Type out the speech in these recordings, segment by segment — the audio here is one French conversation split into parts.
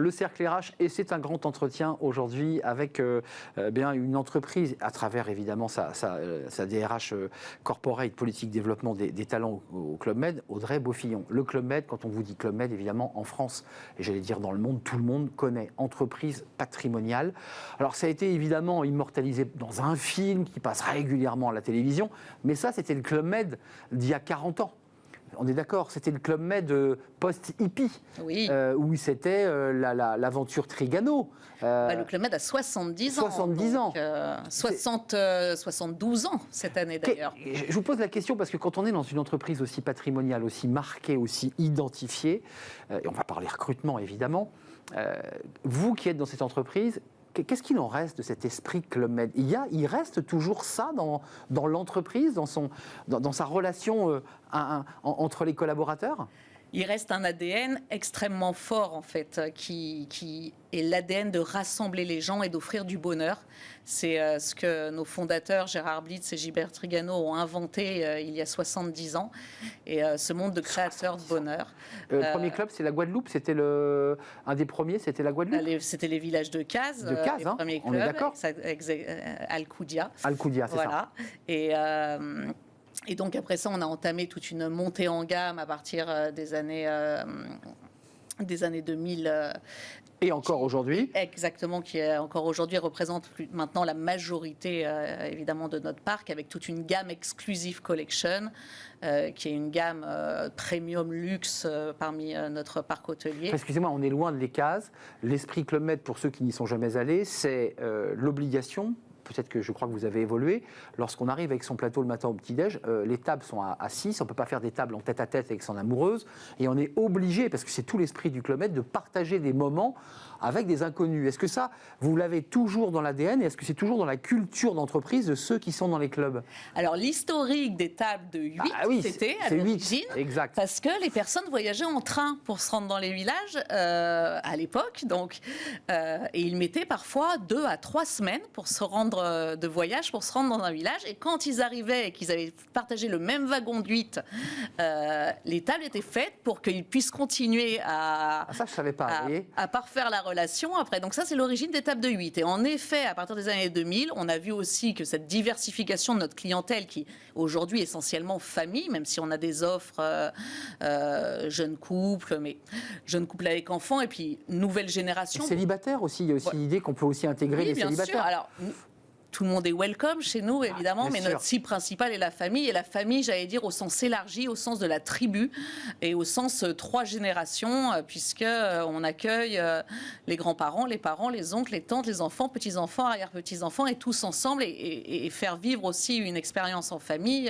le cercle RH, et c'est un grand entretien aujourd'hui avec bien une entreprise, à travers évidemment sa DRH corporate, politique développement des talents au Club Med, Audrey Beaufillon. Le Club Med, quand on vous dit Club Med, évidemment en France, et j'allais dire dans le monde, tout le monde connaît entreprise patrimoniale. Alors ça a été évidemment immortalisé dans un film qui passe régulièrement à la télévision, mais ça c'était le Club Med d'il y a 40 ans. On est d'accord, c'était le Club Med post-hippie, oui. Où c'était l'aventure Trigano. Le Club Med a 70 ans. 70 ans. 72 ans cette année d'ailleurs. Je vous pose la question parce que quand on est dans une entreprise aussi patrimoniale, aussi marquée, aussi identifiée, et on va parler recrutement évidemment, vous qui êtes dans cette entreprise, qu'est-ce qu'il en reste de cet esprit Club Med ? Il reste toujours ça dans l'entreprise, dans sa relation entre les collaborateurs ? Il reste un ADN extrêmement fort, en fait, qui est l'ADN de rassembler les gens et d'offrir du bonheur. C'est ce que nos fondateurs, Gérard Blitz et Gilbert Trigano, ont inventé il y a 70 ans. Et ce monde de créateurs de bonheur. Le premier club, c'est la Guadeloupe. C'était un des premiers, c'était la Guadeloupe. C'était les villages de Cazes. De Cazes, les premiers on clubs, est d'accord. Alcoudia. Alcoudia, c'est voilà. Ça. Et donc après ça, on a entamé toute une montée en gamme à partir des années 2000. Et encore aujourd'hui. Exactement, qui encore aujourd'hui représente maintenant la majorité évidemment de notre parc, avec toute une gamme exclusive collection, qui est une gamme premium luxe parmi notre parc hôtelier. Excusez-moi, on est loin de les cases. L'esprit Club Med, pour ceux qui n'y sont jamais allés, c'est l'obligation. Peut-être que je crois que vous avez évolué. Lorsqu'on arrive avec son plateau le matin au petit-déj, les tables sont à 6. On ne peut pas faire des tables en tête-à-tête avec son amoureuse. Et on est obligé, parce que c'est tout l'esprit du Club Med, de partager des moments avec des inconnus. Est-ce que ça, vous l'avez toujours dans l'ADN et est-ce que c'est toujours dans la culture d'entreprise de ceux qui sont dans les clubs ? Alors, l'historique des tables de 8, c'était à l'origine, parce que les personnes voyageaient en train pour se rendre dans les villages à l'époque. Donc, et ils mettaient parfois 2 à 3 semaines pour se rendre de voyage, pour se rendre dans un village. Et quand ils arrivaient et qu'ils avaient partagé le même wagon de 8, les tables étaient faites pour qu'ils puissent continuer à parfaire la relation après. Donc ça, c'est l'origine des tables de 8. Et en effet, à partir des années 2000, on a vu aussi que cette diversification de notre clientèle, qui aujourd'hui est essentiellement famille, même si on a des offres jeunes couples, mais jeunes couples avec enfants, et puis nouvelle génération. Célibataires aussi, il y a aussi l'idée qu'on peut aussi intégrer les célibataires. Sûr. Alors, tout le monde est welcome chez nous, évidemment, mais notre cible principale est la famille. Et la famille, j'allais dire, au sens élargi, au sens de la tribu et au sens 3 générations, puisqu'on accueille les grands-parents, les parents, les oncles, les tantes, les enfants, petits-enfants, arrière-petits-enfants, et tous ensemble, et faire vivre aussi une expérience en famille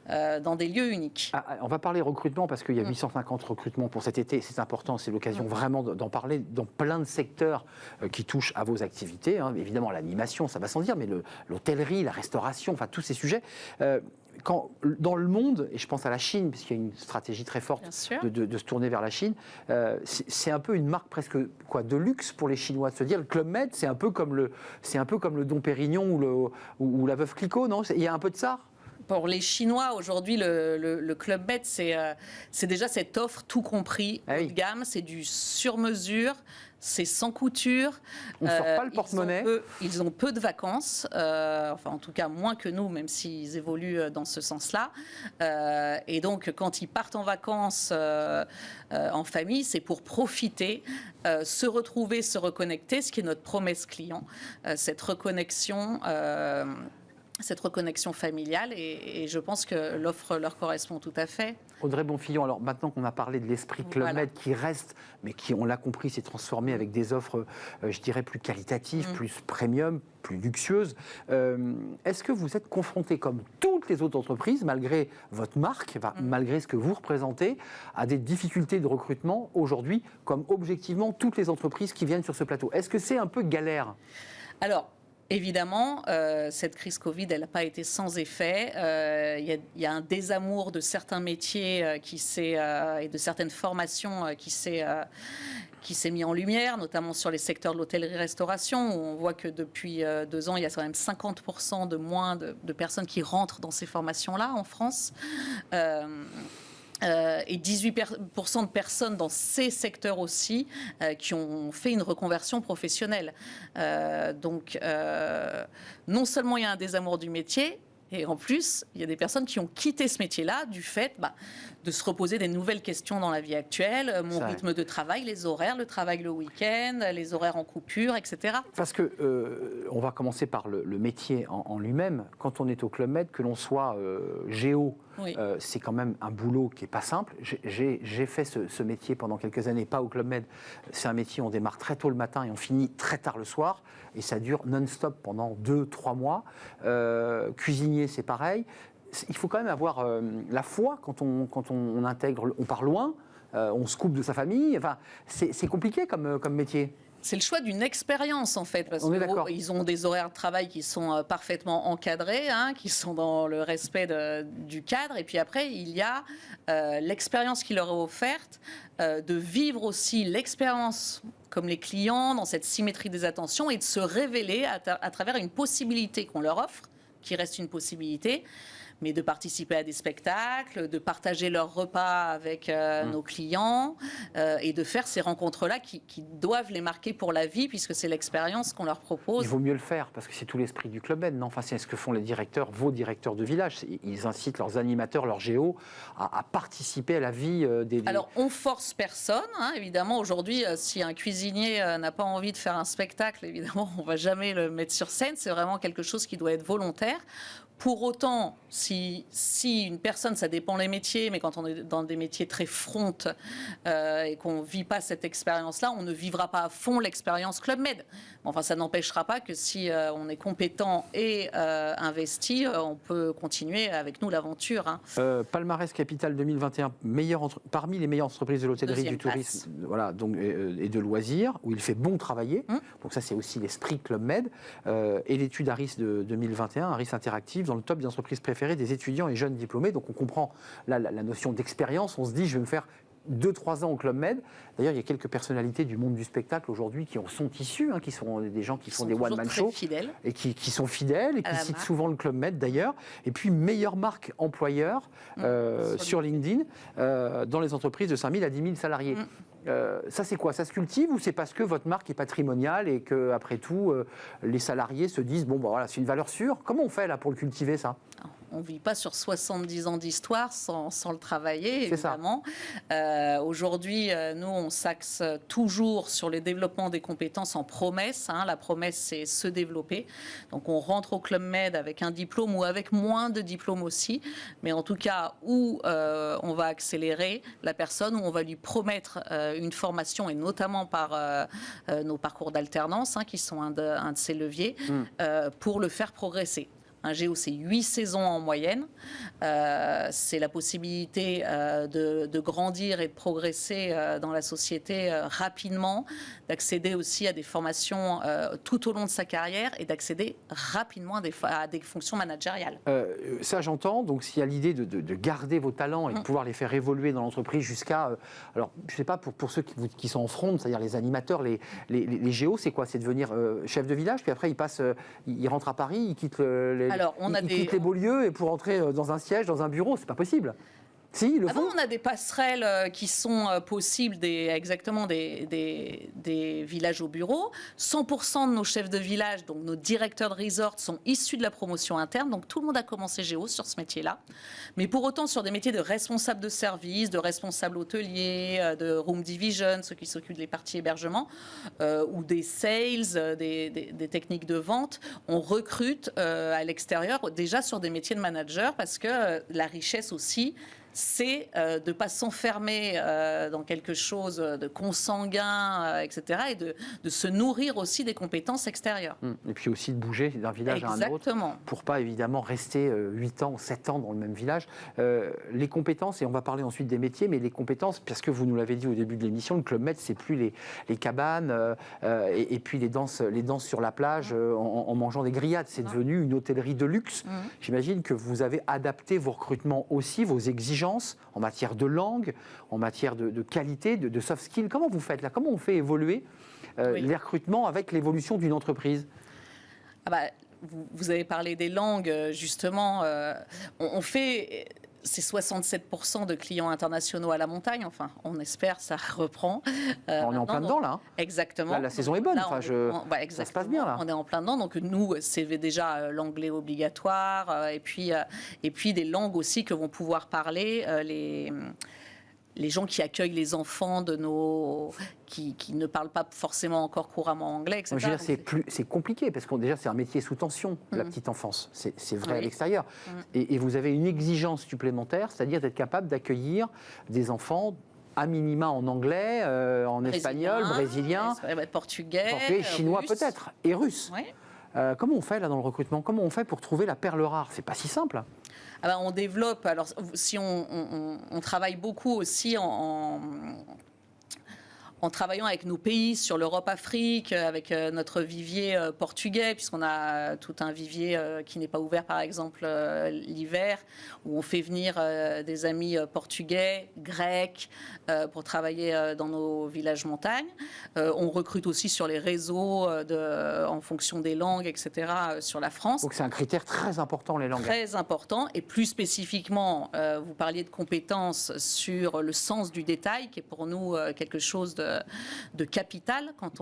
dans des lieux uniques. On va parler recrutement, parce qu'il y a 850 recrutements pour cet été. C'est important, c'est l'occasion vraiment d'en parler dans plein de secteurs qui touchent à vos activités. Évidemment, l'animation, ça va sans dire, mais l'hôtellerie, la restauration, enfin tous ces sujets. Dans le monde, et je pense à la Chine, puisqu'il y a une stratégie très forte de se tourner vers la Chine, c'est un peu une marque presque de luxe pour les Chinois, de se dire le Club Med, c'est un peu comme le Dom Pérignon ou la Veuve Clicquot, non ? Il y a un peu de ça ? Pour les Chinois, aujourd'hui, le Club Med, c'est déjà cette offre tout compris, haut de gamme, c'est du sur-mesure, c'est sans couture. On ne sort pas le porte-monnaie. Ils ont peu de vacances, enfin en tout cas moins que nous, même s'ils évoluent dans ce sens-là. Et donc, quand ils partent en vacances en famille, c'est pour profiter, se retrouver, se reconnecter, ce qui est notre promesse client, cette reconnexion familiale, et je pense que l'offre leur correspond tout à fait. Audrey Beaufillon, alors maintenant qu'on a parlé de l'esprit Club Med qui reste, mais qui, on l'a compris, s'est transformé avec des offres, je dirais, plus qualitatives, plus premium, plus luxueuses, est-ce que vous êtes confronté, comme toutes les autres entreprises, malgré votre marque, malgré ce que vous représentez, à des difficultés de recrutement aujourd'hui, comme objectivement toutes les entreprises qui viennent sur ce plateau ? Est-ce que c'est un peu galère ? Alors, évidemment, cette crise Covid, elle n'a pas été sans effet. Il y a un désamour de certains métiers et de certaines formations qui s'est mis en lumière, notamment sur les secteurs de l'hôtellerie-restauration, où on voit que depuis 2 ans, il y a quand même 50% de moins de personnes qui rentrent dans ces formations-là en France. et 18% de personnes dans ces secteurs aussi qui ont fait une reconversion professionnelle. Donc, non seulement il y a un désamour du métier, et en plus, il y a des personnes qui ont quitté ce métier-là du fait de se reposer des nouvelles questions dans la vie actuelle, mon rythme de travail, les horaires, le travail le week-end, les horaires en coupure, etc. Parce que, on va commencer par le métier en lui-même. Quand on est au Club Med, que l'on soit géo, oui. C'est quand même un boulot qui n'est pas simple. J'ai fait ce métier pendant quelques années, pas au Club Med. C'est un métier où on démarre très tôt le matin et on finit très tard le soir. Et ça dure non-stop pendant 2-3 mois. Cuisinier, c'est pareil. Il faut quand même avoir la foi quand on intègre, on part loin, on se coupe de sa famille. Enfin, c'est compliqué comme métier. C'est le choix d'une expérience, en fait, parce qu'ils ont des horaires de travail qui sont parfaitement encadrés, qui sont dans le respect du cadre. Et puis après, il y a l'expérience qui leur est offerte, de vivre aussi l'expérience comme les clients, dans cette symétrie des attentions, et de se révéler à travers une possibilité qu'on leur offre, qui reste une possibilité, mais de participer à des spectacles, de partager leurs repas avec nos clients et de faire ces rencontres-là qui doivent les marquer pour la vie, puisque c'est l'expérience qu'on leur propose. Il vaut mieux le faire, parce que c'est tout l'esprit du Club Med, non ? Enfin, c'est ce que font les directeurs, vos directeurs de village. Ils incitent leurs animateurs, leurs géos, à participer à la vie des... Alors, on force personne, évidemment. Aujourd'hui, si un cuisinier n'a pas envie de faire un spectacle, évidemment, on ne va jamais le mettre sur scène. C'est vraiment quelque chose qui doit être volontaire. Pour autant, si une personne, ça dépend les métiers, mais quand on est dans des métiers très front et qu'on ne vit pas cette expérience-là, on ne vivra pas à fond l'expérience Club Med. Enfin, ça n'empêchera pas que si on est compétent et investi, on peut continuer avec nous l'aventure. Palmarès Capital 2021, parmi les meilleures entreprises de l'hôtellerie, du tourisme, voilà, donc, et de loisirs, où il fait bon travailler. Donc ça, c'est aussi l'esprit Club Med. Et l'étude Harris de 2021, Harris Interactive, dans le top des entreprises préférées des étudiants et jeunes diplômés. Donc on comprend la notion d'expérience. On se dit, je vais me faire 2-3 ans au Club Med. D'ailleurs, il y a quelques personnalités du monde du spectacle aujourd'hui qui en sont issues, qui sont des gens qui font des one-man shows et qui sont fidèles et qui citent souvent le Club Med d'ailleurs. Et puis, meilleure marque employeur sur LinkedIn dans les entreprises de 5 000 à 10 000 salariés. Ça, c'est quoi ? Ça se cultive ou c'est parce que votre marque est patrimoniale et qu'après tout, les salariés se disent, bon, bah, voilà, c'est une valeur sûre. Comment on fait là pour le cultiver, ça ? On ne vit pas sur 70 ans d'histoire sans le travailler, évidemment. Aujourd'hui, nous, on s'axe toujours sur le développement des compétences en promesse. La promesse, c'est se développer. Donc, on rentre au Club Med avec un diplôme ou avec moins de diplômes aussi. Mais en tout cas, où on va accélérer la personne, où on va lui promettre une formation, et notamment par nos parcours d'alternance, qui sont un de ces leviers, pour le faire progresser. Un géo, c'est 8 saisons en moyenne. C'est la possibilité de grandir et de progresser dans la société rapidement, d'accéder aussi à des formations tout au long de sa carrière et d'accéder rapidement à des fonctions managériales. Ça, j'entends. Donc, s'il y a l'idée de garder vos talents et de pouvoir les faire évoluer dans l'entreprise jusqu'à... alors, je ne sais pas, pour ceux qui sont en front, c'est-à-dire les animateurs, les géos, c'est quoi ? C'est devenir chef de village, puis après, ils rentrent à Paris, ils quittent quittent les beaux lieux et pour entrer dans un siège, dans un bureau, c'est pas possible. Si, ils le font. On a des passerelles qui sont possibles exactement des villages au bureau. 100% de nos chefs de village, donc nos directeurs de resort, sont issus de la promotion interne. Donc tout le monde a commencé géo sur ce métier-là. Mais pour autant, sur des métiers de responsable de service, de responsable hôtelier, de room division, ceux qui s'occupent des parties hébergement, ou des sales, des techniques de vente, on recrute à l'extérieur déjà sur des métiers de manager parce que la richesse aussi, c'est de ne pas s'enfermer dans quelque chose de consanguin, etc., et de se nourrir aussi des compétences extérieures. Et puis aussi de bouger d'un village à un autre, pour pas évidemment rester 8 ans, 7 ans dans le même village. Les compétences, et on va parler ensuite des métiers, mais les compétences, parce que vous nous l'avez dit au début de l'émission, le Club Med, c'est plus les cabanes et puis les danses sur la plage en mangeant des grillades. C'est devenu une hôtellerie de luxe. J'imagine que vous avez adapté vos recrutements aussi, vos exigences en matière de langue, en matière de qualité, de soft skills. Comment vous faites là ? Comment on fait évoluer les recrutements avec l'évolution d'une entreprise ? Vous avez parlé des langues, justement. On fait c'est 67% de clients internationaux à la montagne. Enfin, on espère, ça reprend. On est en plein dedans, là. Hein. Exactement. Là, la saison est bonne. Ça se passe bien, là. On est en plein dedans. Donc, nous, c'est déjà l'anglais obligatoire. Et puis, des langues aussi que vont pouvoir parler les gens qui accueillent les enfants qui ne parlent pas forcément encore couramment anglais, etc. Je veux dire, c'est compliqué, parce que déjà, c'est un métier sous tension, la petite enfance. C'est vrai à l'extérieur. Et vous avez une exigence supplémentaire, c'est-à-dire d'être capable d'accueillir des enfants à minima en anglais, en espagnol, brésilien, portugais, chinois russe. Peut-être, et russe. Oui. Comment on fait là dans le recrutement? Comment on fait pour trouver la perle rare? C'est pas si simple. On développe, alors si on travaille beaucoup aussi en travaillant avec nos pays sur l'Europe-Afrique, avec notre vivier portugais, puisqu'on a tout un vivier qui n'est pas ouvert, par exemple, l'hiver, où on fait venir des amis portugais, grecs, pour travailler dans nos villages montagnes. On recrute aussi sur les réseaux en fonction des langues, etc., sur la France. Donc c'est un critère très important, les langues. Très important, et plus spécifiquement, vous parliez de compétences sur le sens du détail, qui est pour nous quelque chose de capital quand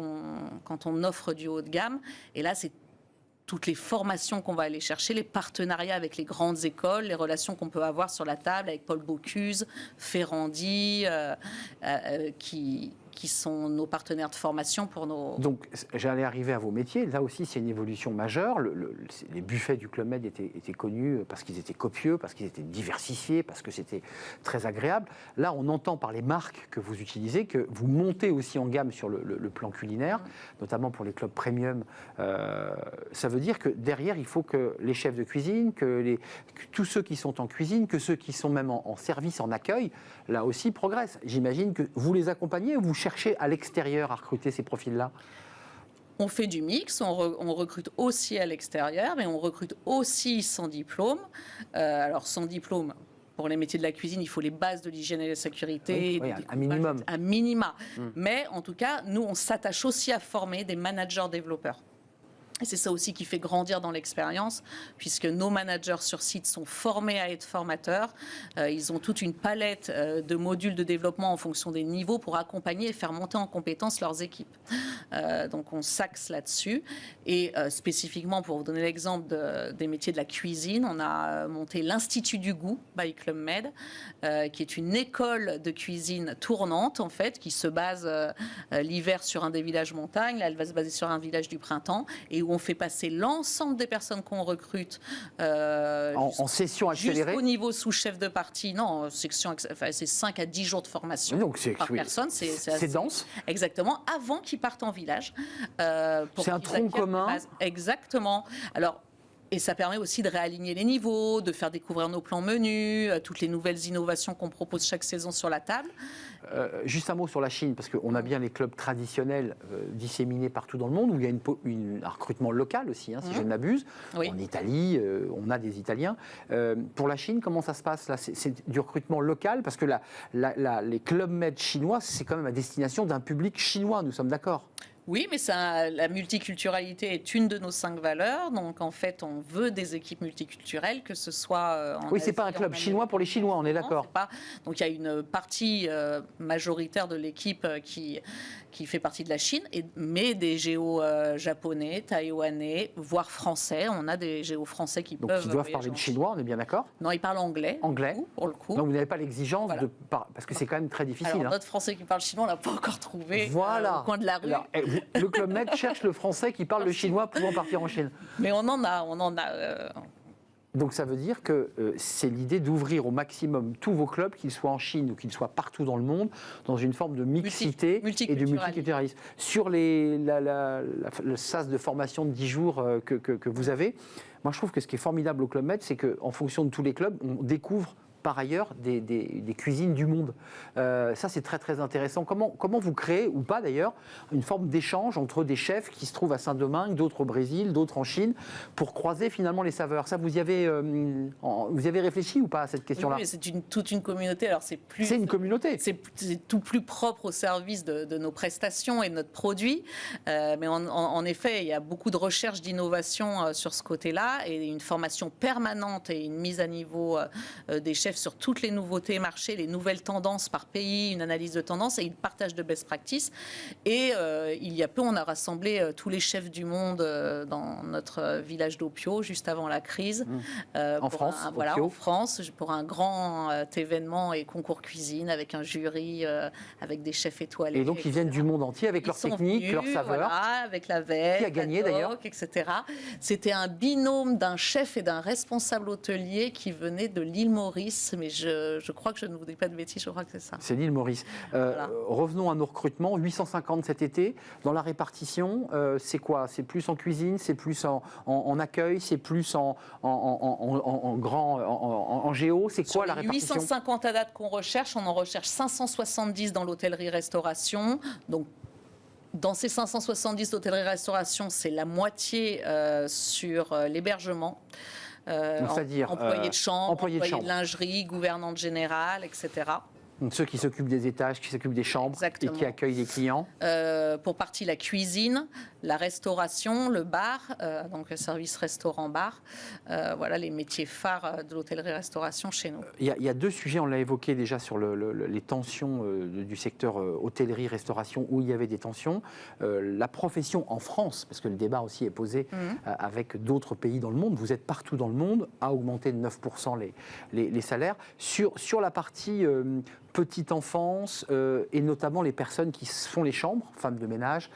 on offre du haut de gamme. Et là, c'est toutes les formations qu'on va aller chercher, les partenariats avec les grandes écoles, les relations qu'on peut avoir sur la table avec Paul Bocuse, Ferrandi, qui sont nos partenaires de formation pour nos... Donc, j'allais arriver à vos métiers. Là aussi, c'est une évolution majeure. Les buffets du Club Med étaient connus parce qu'ils étaient copieux, parce qu'ils étaient diversifiés, parce que c'était très agréable. Là, on entend par les marques que vous utilisez que vous montez aussi en gamme sur le plan culinaire, notamment pour les clubs premium. Ça veut dire que derrière, il faut que les chefs de cuisine, que tous ceux qui sont en cuisine, que ceux qui sont même en service, en accueil, là aussi progressent. J'imagine que vous les accompagnez ou vous cherchez à l'extérieur à recruter ces profils-là? On fait du mix, on recrute aussi à l'extérieur, mais on recrute aussi sans diplôme. Alors sans diplôme, pour les métiers de la cuisine, il faut les bases de l'hygiène et de la sécurité. Oui, un minimum. Un minima. Mais en tout cas, nous, on s'attache aussi à former des managers développeurs. Et c'est ça aussi qui fait grandir dans l'expérience, puisque nos managers sur site sont formés à être formateurs. Ils ont toute une palette de modules de développement en fonction des niveaux pour accompagner et faire monter en compétence leurs équipes. Donc on s'axe là-dessus. Et spécifiquement, pour vous donner l'exemple des métiers de la cuisine, on a monté l'Institut du goût by Club Med, qui est une école de cuisine tournante, en fait, qui se base l'hiver sur un des villages montagnes. Là, elle va se baser sur un village du printemps, et où on fait passer l'ensemble des personnes qu'on recrute en session accélérée, jusqu'au niveau sous-chef de partie. Non, c'est 5 à 10 jours de formation par personne. C'est dense. Exactement, avant qu'ils partent en village. C'est un tronc commun. Exactement. Alors, et ça permet aussi de réaligner les niveaux, de faire découvrir nos plans menus, toutes les nouvelles innovations qu'on propose chaque saison sur la table. Juste un mot sur la Chine, parce qu'on a bien les clubs traditionnels disséminés partout dans le monde, où il y a un recrutement local aussi, si je ne m'abuse. Oui. En Italie, on a des Italiens. Pour la Chine, comment ça se passe là? C'est du recrutement local, parce que les Club Med chinois, c'est quand même à destination d'un public chinois, nous sommes d'accord? Oui, mais la multiculturalité est une de nos 5 valeurs. Donc, en fait, on veut des équipes multiculturelles, que ce soit en Oui, c'est pas un club chinois pour les Chinois, on est d'accord. Donc, il y a une partie majoritaire de l'équipe qui fait partie de la Chine, mais des géos japonais, taïwanais, voire français. On a des géos français qui peuvent... Donc, ils doivent parler de chinois, on est bien d'accord? Non, ils parlent anglais. Anglais. Pour le coup. Donc, vous n'avez pas l'exigence de... Parce que c'est quand même très difficile. Alors, notre français qui parle chinois, on l'a pas encore trouvé au coin de la rue. Alors, le Club Med cherche le français qui parle le chinois pouvant partir en Chine. Mais on en a. Donc ça veut dire que c'est l'idée d'ouvrir au maximum tous vos clubs, qu'ils soient en Chine ou qu'ils soient partout dans le monde, dans une forme de mixité et de multiculturalisme. Sur le SAS de formation de 10 jours que vous avez, moi je trouve que ce qui est formidable au Club Med, c'est qu'en fonction de tous les clubs, on découvre par ailleurs des cuisines du monde. Ça, c'est très, très intéressant. Comment vous créez, ou pas d'ailleurs, une forme d'échange entre des chefs qui se trouvent à Saint-Domingue, d'autres au Brésil, d'autres en Chine, pour croiser finalement les saveurs? Ça, vous y avez réfléchi ou pas à cette question-là? Oui, c'est toute une communauté. Alors, c'est une communauté. C'est tout plus propre au service de nos prestations et de notre produit. Mais en effet, il y a beaucoup de recherche d'innovation sur ce côté-là, et une formation permanente et une mise à niveau des chefs chefs sur toutes les nouveautés marché, les nouvelles tendances par pays, une analyse de tendance, et ils partagent de best practices. Et il y a peu, on a rassemblé tous les chefs du monde dans notre village d'Opio, juste avant la crise. En France, en France, pour un grand événement et concours cuisine avec un jury, avec des chefs étoilés. Et donc ils viennent du monde entier avec leurs techniques, leurs saveurs. Voilà, avec la veille, qui a gagné d'ailleurs, etc. C'était un binôme d'un chef et d'un responsable hôtelier qui venait de l'île Maurice, mais je crois que je ne vous dis pas de bêtises, je crois que c'est ça. C'est l'île Maurice. Voilà. Revenons à nos recrutements, 850 cet été. Dans la répartition, c'est quoi? C'est plus en cuisine, c'est plus en accueil, c'est plus en géo, c'est quoi la répartition? 850 à date qu'on recherche, on en recherche 570 dans l'hôtellerie-restauration. Donc, dans ces 570 d'hôtellerie-restauration, c'est la moitié sur l'hébergement. C'est-à-dire employés de chambre, employés de lingerie, gouvernante générale, etc. Donc ceux qui s'occupent des étages, qui s'occupent des chambres. Exactement. Et qui accueillent les clients. Pour partie la cuisine, la restauration, le bar, donc le service restaurant-bar. Voilà les métiers phares de l'hôtellerie-restauration chez nous. Il y a deux sujets, on l'a évoqué déjà sur les tensions du secteur hôtellerie-restauration, où il y avait des tensions. La profession en France, parce que le débat aussi est posé avec d'autres pays dans le monde, vous êtes partout dans le monde, a augmenté de 9% les salaires. Sur la partie petite enfance et notamment les personnes qui font les chambres, femmes de ménage,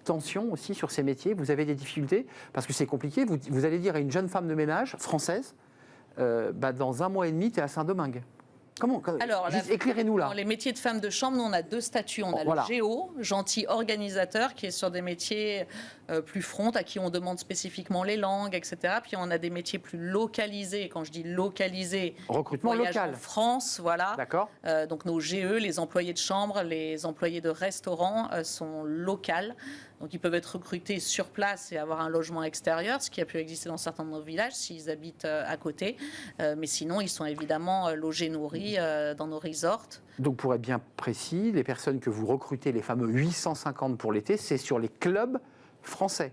tension aussi sur ces métiers, vous avez des difficultés parce que c'est compliqué, vous allez dire à une jeune femme de ménage française, dans 1 mois et demi, tu es à Saint-Domingue. Comment? Alors, éclairez-nous là. Dans les métiers de femme de chambre, nous, on a 2 statuts. On a le géo, gentil organisateur, qui est sur des métiers plus front, à qui on demande spécifiquement les langues, etc. Puis on a des métiers plus localisés. Quand je dis localisés, recrutement local. En France, voilà. D'accord. Donc nos GE, les employés de chambre, les employés de restaurant sont locaux. Donc ils peuvent être recrutés sur place et avoir un logement extérieur, ce qui a pu exister dans certains de nos villages s'ils habitent à côté. Mais sinon, ils sont évidemment logés, nourris dans nos resorts. Donc pour être bien précis, les personnes que vous recrutez, les fameux 850 pour l'été, c'est sur les clubs français.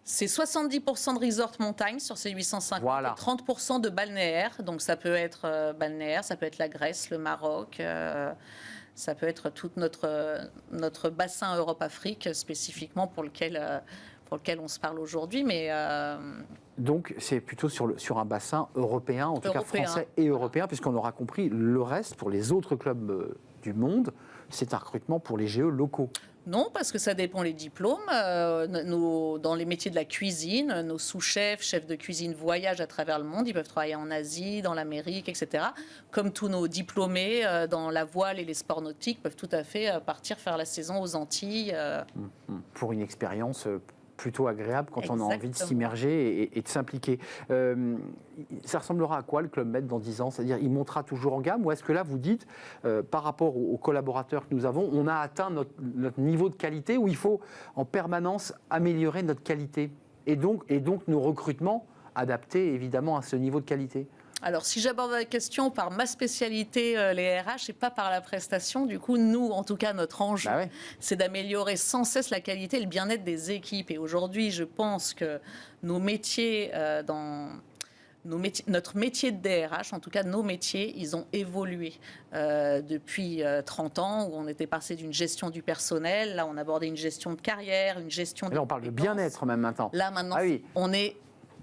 C'est 70% de resort montagne sur ces 850 et 30% de balnéaire. Donc ça peut être balnéaire, ça peut être la Grèce, le Maroc... ça peut être tout notre bassin Europe-Afrique spécifiquement pour lequel on se parle aujourd'hui. Mais donc c'est plutôt sur un bassin européen, en tout cas français et européen, puisqu'on aura compris le reste pour les autres clubs du monde, c'est un recrutement pour les GE locaux. Non, parce que ça dépend les diplômes. Dans les métiers de la cuisine, nos sous-chefs, chefs de cuisine voyagent à travers le monde. Ils peuvent travailler en Asie, dans l'Amérique, etc. Comme tous nos diplômés dans la voile et les sports nautiques peuvent tout à fait partir faire la saison aux Antilles. Pour une expérience plutôt agréable quand on a envie de s'immerger et de s'impliquer. Ça ressemblera à quoi le Club Med dans 10 ans? C'est-à-dire, il montera toujours en gamme, ou est-ce que là, vous dites, par rapport aux collaborateurs que nous avons, on a atteint notre niveau de qualité, où il faut en permanence améliorer notre qualité et donc nos recrutements adaptés évidemment à ce niveau de qualité? Alors, si j'aborde la question par ma spécialité, les RH, et pas par la prestation, du coup, nous, en tout cas, notre enjeu, c'est d'améliorer sans cesse la qualité et le bien-être des équipes. Et aujourd'hui, je pense que nos métiers, notre métier de DRH, en tout cas, nos métiers, ils ont évolué depuis 30 ans, où on était passé d'une gestion du personnel. Là, on abordait une gestion de carrière, une gestion de... Là, on parle de bien-être même maintenant. Là, maintenant,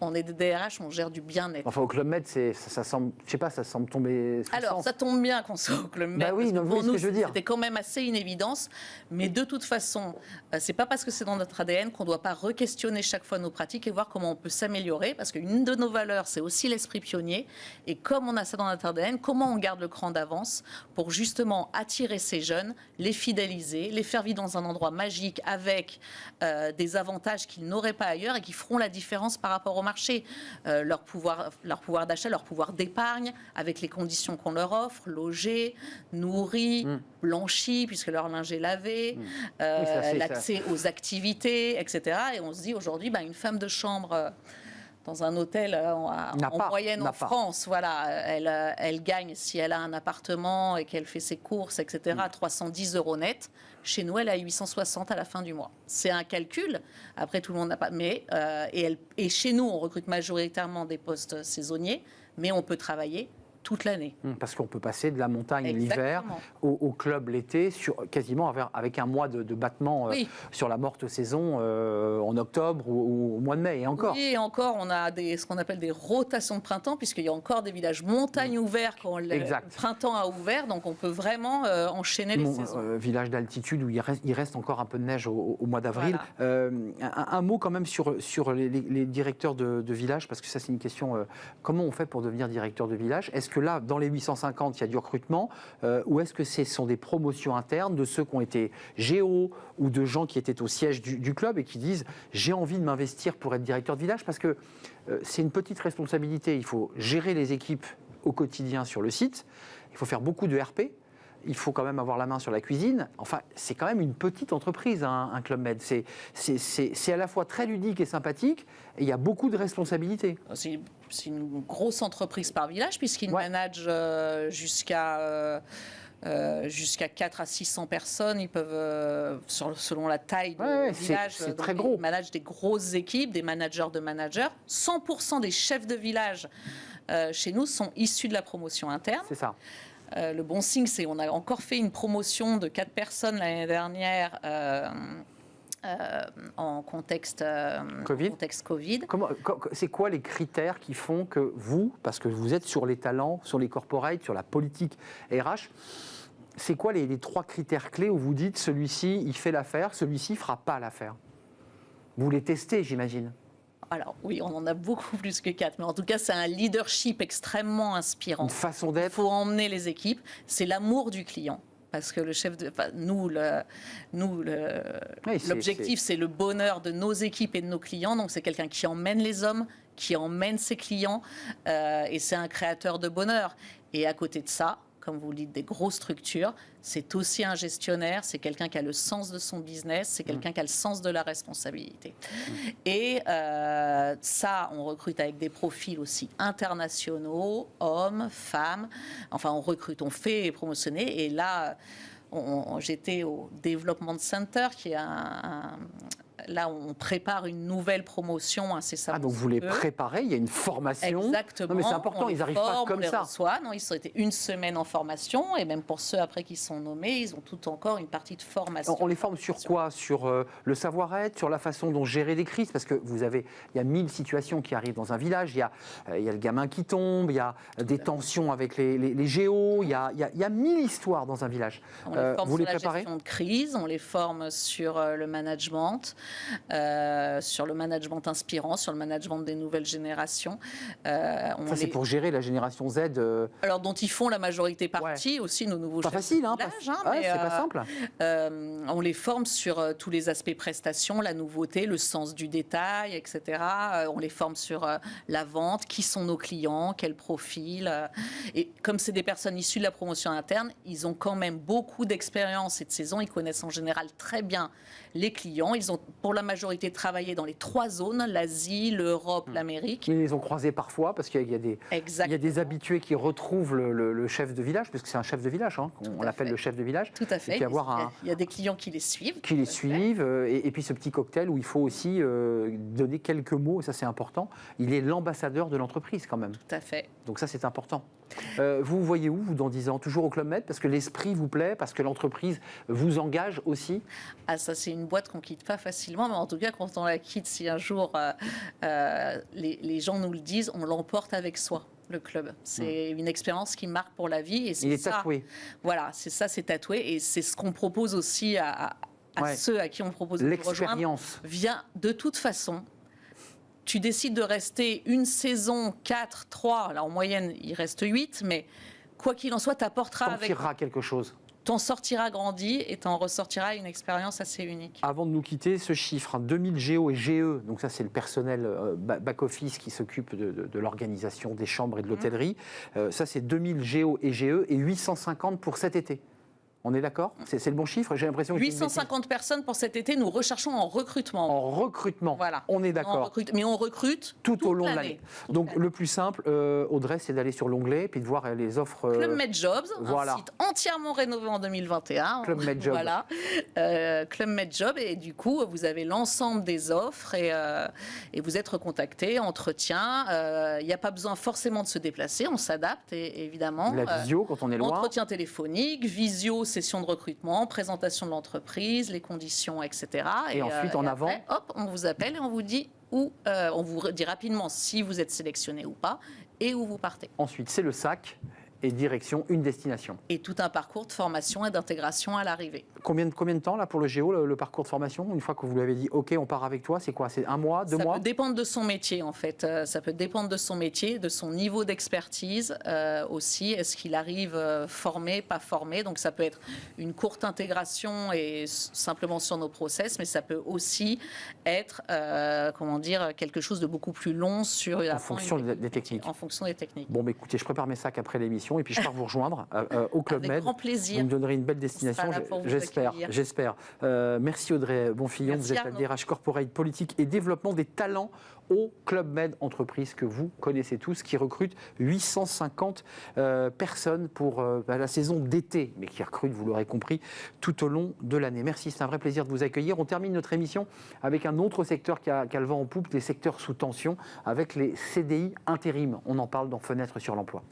on est des DRH, on gère du bien-être. Enfin, au Club Med, ça semble, je sais pas, ça semble tomber. Alors, ça tombe bien qu'on soit au Club Med. Bah oui, pour nous, je veux dire. C'était quand même assez une évidence. Mais de toute façon, c'est pas parce que c'est dans notre ADN qu'on doit pas re-questionner chaque fois nos pratiques et voir comment on peut s'améliorer. Parce qu'une de nos valeurs, c'est aussi l'esprit pionnier. Et comme on a ça dans notre ADN, comment on garde le cran d'avance pour justement attirer ces jeunes, les fidéliser, les faire vivre dans un endroit magique avec des avantages qu'ils n'auraient pas ailleurs et qui feront la différence par rapport au marché, leur pouvoir d'achat, leur pouvoir d'épargne, avec les conditions qu'on leur offre, logés, nourris, blanchis, puisque leur linge est lavé, l'accès aux activités, etc. Et on se dit aujourd'hui, une femme de chambre dans un hôtel en moyenne en France, voilà, elle gagne, si elle a un appartement et qu'elle fait ses courses, etc., 310 € net. Chez nous, elle a 860 à la fin du mois. C'est un calcul. Après, tout le monde n'a pas... Mais, et chez nous, on recrute majoritairement des postes saisonniers, mais on peut travailler toute l'année. Parce qu'on peut passer de la montagne l'hiver au club l'été, quasiment avec un mois de battement sur la morte saison en octobre ou au mois de mai, et encore. Oui, et encore, on a ce qu'on appelle des rotations de printemps, puisqu'il y a encore des villages montagnes ouverts quand le printemps a ouvert, donc on peut vraiment enchaîner les saisons. Village d'altitude où il reste encore un peu de neige au mois d'avril. Voilà. Un mot quand même sur les directeurs de village, parce que ça c'est une question, comment on fait pour devenir directeur de village? Est-ce que là, dans les 850, il y a du recrutement, ou est-ce que ce sont des promotions internes de ceux qui ont été géo ou de gens qui étaient au siège du club et qui disent « j'ai envie de m'investir pour être directeur de village » parce que c'est une petite responsabilité. Il faut gérer les équipes au quotidien sur le site, il faut faire beaucoup de RP, il faut quand même avoir la main sur la cuisine. Enfin, c'est quand même une petite entreprise, un Club Med. C'est à la fois très ludique et sympathique, et il y a beaucoup de responsabilités. C'est une grosse entreprise par village, puisqu'ils managent jusqu'à 4 à 600 personnes. Ils peuvent, selon la taille du village, c'est très gros. Ils managent des grosses équipes, des managers de managers. 100% des chefs de village chez nous sont issus de la promotion interne. C'est ça. Le bon signe, c'est qu'on a encore fait une promotion de 4 personnes l'année dernière en contexte Covid. C'est quoi les critères qui font que vous, parce que vous êtes sur les talents, sur les corporates, sur la politique RH, c'est quoi les 3 critères clés où vous dites celui-ci, il fait l'affaire, celui-ci ne fera pas l'affaire? Vous les testez, j'imagine. Alors oui, on en a beaucoup plus que 4, mais en tout cas, c'est un leadership extrêmement inspirant. Une façon d'être. Il faut emmener les équipes. C'est l'amour du client. Parce que l'objectif, c'est le bonheur de nos équipes et de nos clients. Donc, c'est quelqu'un qui emmène les hommes, qui emmène ses clients, et c'est un créateur de bonheur. Et à côté de ça, comme vous le dites, des grosses structures, c'est aussi un gestionnaire, c'est quelqu'un qui a le sens de son business, c'est quelqu'un qui a le sens de la responsabilité. Et ça, on recrute avec des profils aussi internationaux, hommes, femmes, enfin on recrute, on fait promotionner, et là, j'étais au Development Center, qui est là, on prépare une nouvelle promotion incessamment. Ah, donc vous les préparez, il y a une formation. Exactement. Non, mais c'est important, ils n'arrivent pas comme ça. Non, ils ont été une semaine en formation, et même pour ceux après qui sont nommés, ils ont tout encore une partie de formation. On les forme sur quoi? Sur le savoir-être, sur la façon dont gérer des crises? Parce que il y a 1000 situations qui arrivent dans un village, il y a le gamin qui tombe, il y a des tensions avec les géos, il y a 1000 histoires dans un village. On les forme sur la gestion de crise, on les forme sur le management, sur le management inspirant, sur le management des nouvelles générations. C'est pour gérer la génération Z. Alors, dont ils font la majorité partie, aussi nos nouveaux chefs de village. C'est pas simple. On les forme sur tous les aspects prestations, la nouveauté, le sens du détail, etc. On les forme sur la vente, qui sont nos clients, quel profil. Et comme c'est des personnes issues de la promotion interne, ils ont quand même beaucoup d'expérience et de saison. Ils connaissent en général très bien les clients. Ils ont pour la majorité travaillé dans les 3 zones, l'Asie, l'Europe, l'Amérique. Ils les ont croisés parfois parce qu'il y a des habitués qui retrouvent le chef de village, parce que c'est un chef de village, on l'appelle le chef de village. Tout à fait. Il y a des clients qui les suivent. Et puis ce petit cocktail où il faut aussi donner quelques mots, et ça c'est important. Il est l'ambassadeur de l'entreprise quand même. Tout à fait. Donc ça c'est important. Vous voyez où, vous, dans 10 ans? Toujours au Club Med, parce que l'esprit vous plaît, parce que l'entreprise vous engage aussi? Ah, ça, c'est une boîte qu'on ne quitte pas facilement, mais en tout cas, quand on la quitte, si un jour les gens nous le disent, on l'emporte avec soi, le club. C'est une expérience qui marque pour la vie. Et il est tatoué. Voilà, c'est tatoué, et c'est ce qu'on propose aussi à ceux à qui on propose de rejoindre. Vient de toute façon. Tu décides de rester une saison, 4, 3, là en moyenne il reste 8, mais quoi qu'il en soit, t'apporteras avec... T'en tireras quelque chose. T'en sortiras grandi et t'en ressortiras une expérience assez unique. Avant de nous quitter, ce chiffre, 2000 géo et GE, donc ça c'est le personnel back-office qui s'occupe de l'organisation des chambres et de l'hôtellerie, ça c'est 2000 géo et GE et 850 pour cet été. On est d'accord? C'est le bon chiffre? J'ai l'impression que 850 personnes pour cet été, nous recherchons en recrutement. En recrutement, voilà. On est d'accord. Mais on recrute tout au long de l'année. Donc le plus simple, Audrey, c'est d'aller sur l'onglet puis de voir les offres. Club Med Jobs, voilà. Un site entièrement rénové en 2021. Club Med Jobs. Voilà. Club Med Jobs, et du coup, vous avez l'ensemble des offres et vous êtes recontacté, entretien. Il n'y a pas besoin forcément de se déplacer, on s'adapte évidemment. La visio quand on est loin. Entretien téléphonique, visio, session de recrutement, présentation de l'entreprise, les conditions, etc. Et ensuite, en avant, après, hop, on vous appelle et on vous dit on vous dit rapidement si vous êtes sélectionné ou pas et où vous partez. Ensuite, c'est le sac et direction une destination. Et tout un parcours de formation et d'intégration à l'arrivée. Combien de temps là pour le Géo, le parcours de formation? Une fois que vous lui avez dit OK, on part avec toi, c'est quoi? C'est 1 mois, 2 mois? Ça peut dépendre de son métier en fait. Ça peut dépendre de son métier, de son niveau d'expertise aussi. Est-ce qu'il arrive formé, pas formé? Donc ça peut être une courte intégration et simplement sur nos process, mais ça peut aussi être quelque chose de beaucoup plus long sur la fonction des techniques. En fonction des techniques. Bon, écoutez, je prépare mes sacs après l'émission et puis je pars vous rejoindre au Club Med. Avec grand plaisir. Vous me donnerez une belle destination, j'espère. Merci Audrey Bonfillon, vous êtes la DRH Corporate Politique et Développement des talents au Club Med, entreprise que vous connaissez tous, qui recrute 850 personnes pour la saison d'été, mais qui recrute, vous l'aurez compris, tout au long de l'année. Merci, c'est un vrai plaisir de vous accueillir. On termine notre émission avec un autre secteur qui a le vent en poupe, les secteurs sous tension, avec les CDI intérim. On en parle dans Fenêtre sur l'emploi.